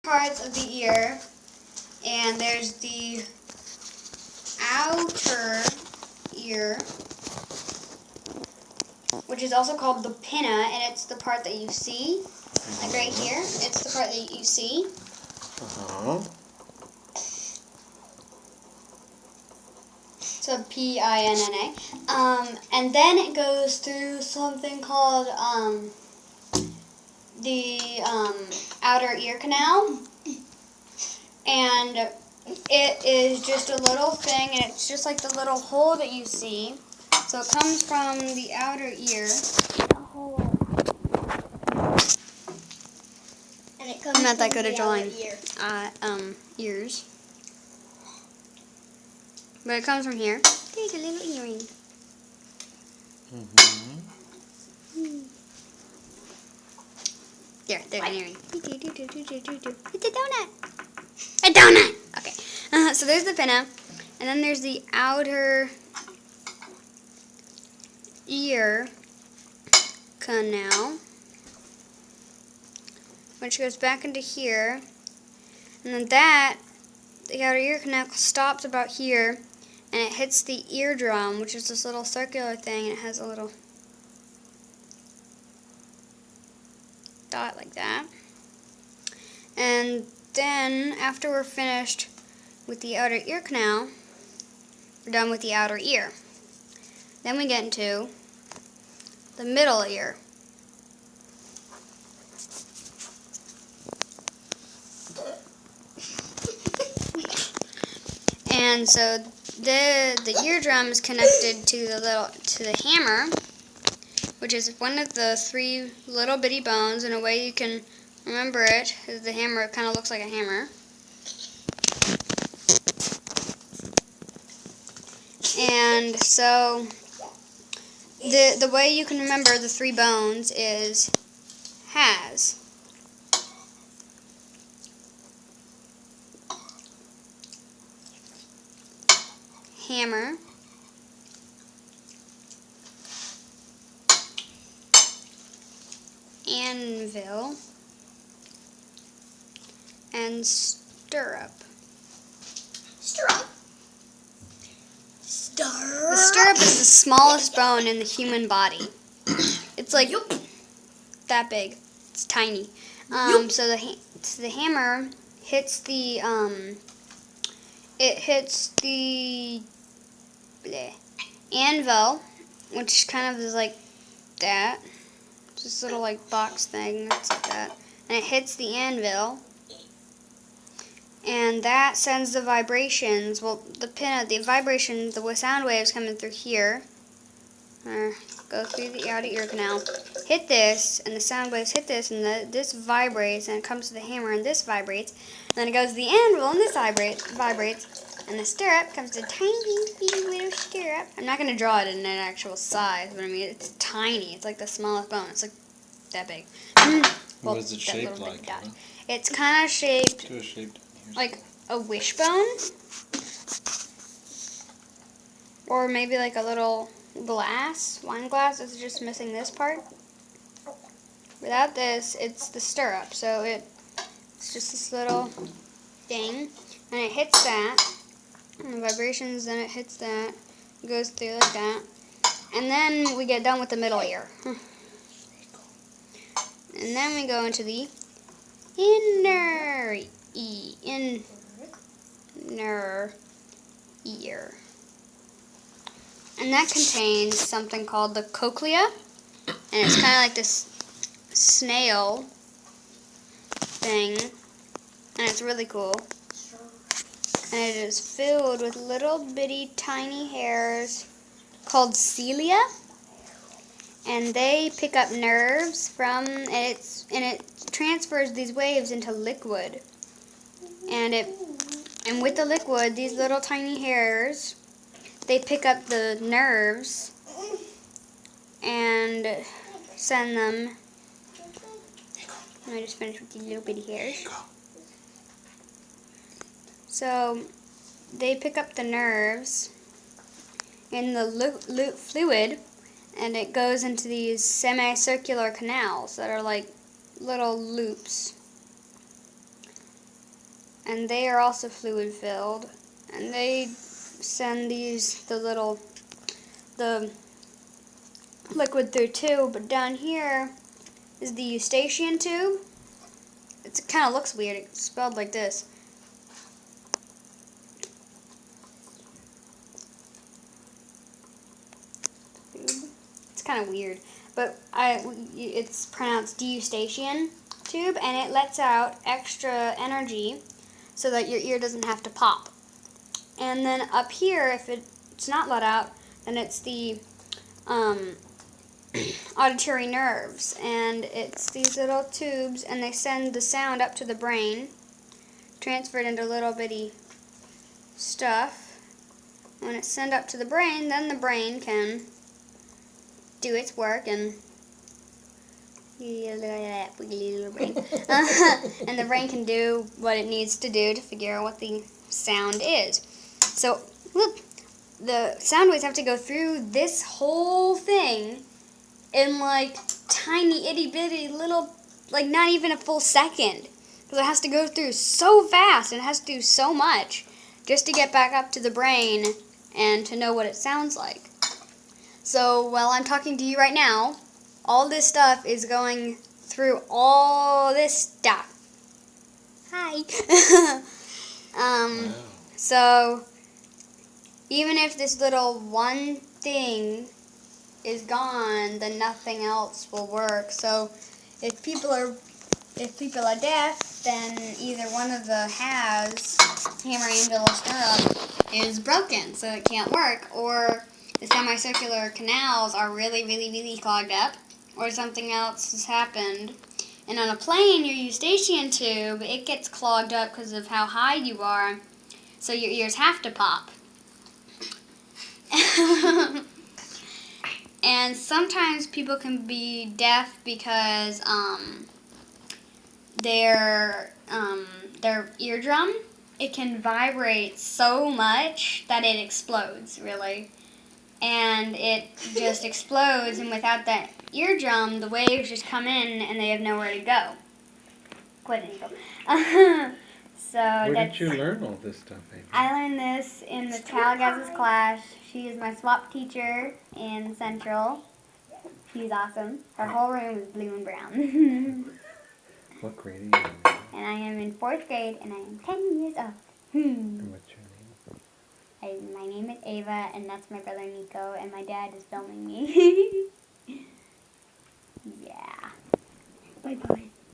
parts of the ear, and there's the outer ear, which is also called the pinna, and it's the part that you see, like right here. It's the part that you see. So P-I-N-N-A. And then it goes through something called the outer ear canal, and it is just a little thing, and it's just like the little hole that you see. So it comes from the outer ear. And it comes I'm not that from good at the drawing outer ear. ears. But it comes from here. There's a little earring. There's an earring. It's a donut. A donut! Okay. So there's the pinna. And then there's the outer ear canal, which goes back into here. And then the outer ear canal stops about here, and it hits the eardrum, which is this little circular thing, and it has a little dot like that. And then, after we're finished with the outer ear canal, we're done with the outer ear. Then we get into the middle ear. And so the eardrum is connected to the hammer, which is one of the 3 little bitty bones. And a way you can remember it is the hammer. It kind of looks like a hammer. And so the way you can remember the 3 bones is has. Hammer. Anvil. And stirrup. Stirrup. The stirrup is the smallest bone in the human body. It's like that big. It's tiny. So the hammer hits the anvil, which kind of is like that. Just little like box thing that's like that, and it hits the anvil. And that sends the vibrations. Well, the vibrations, the sound waves coming through here, go through the outer ear canal, hit this, and the sound waves hit this, and this vibrates, and it comes to the hammer, and this vibrates, and then it goes to the anvil, and this vibrates, and the stirrup comes to a tiny little stirrup. I'm not going to draw it in an actual size, but I mean, it's tiny. It's like the smallest bone. It's like that big. Well, what is it shaped like? It's kind of shaped like a wishbone, or maybe like a little wine glass. It's just missing this part. Without this, it's the stirrup. So it's just this little thing, and it hits that, and the vibrations. Then it hits that, it goes through like that, and then we get done with the middle ear, and then we go into the inner ear. And that contains something called the cochlea. And it's kind of like this snail thing. And it's really cool. And it is filled with little bitty tiny hairs called cilia. And they pick up nerves from it, and it transfers these waves into liquid. And with the liquid, these little tiny hairs, they pick up the nerves and send them. I just finished with these little bitty hairs. So they pick up the nerves in the fluid, and it goes into these semicircular canals that are like little loops. and they are also fluid filled, and they send the liquid through too. But down here is the eustachian tube. It kind of looks weird. It's spelled like this. It's kind of weird, but it's pronounced eustachian tube, and it lets out extra energy so that your ear doesn't have to pop. And then up here, if it's not let out, then it's the auditory nerves, and it's these little tubes, and they send the sound up to the brain, transferred into little bitty stuff. When it's sent up to the brain, then the brain can do its work and and the brain can do what it needs to do to figure out what the sound is. So look, the sound waves have to go through this whole thing in like tiny itty bitty little, like not even a full second, because it has to go through so fast and it has to do so much just to get back up to the brain and to know what it sounds like. So while I'm talking to you right now, all this stuff is going through all this stuff. Hi. Wow. So even if this little one thing is gone, then nothing else will work. So if people are deaf, then either one of the halves, hammer, anvil, or stirrup, is broken, so it can't work, or the semicircular canals are really, really, really clogged up, or something else has happened. And on a plane, your eustachian tube, it gets clogged up because of how high you are, so your ears have to pop. And sometimes people can be deaf because their eardrum, it can vibrate so much that it explodes, really. And it just explodes, and without that eardrum, the waves just come in and they have nowhere to go. Quite Nico. Where did you learn all this stuff, Ava? I learned this in the Talagaz's class. She is my swap teacher in Central. She's awesome. Her whole room is blue and brown. What grade are you in? And I am in 4th grade, and I am 10 years old. And what's your name? My name is Eva, and that's my brother Nico, and my dad is filming me. Yeah. Bye-bye.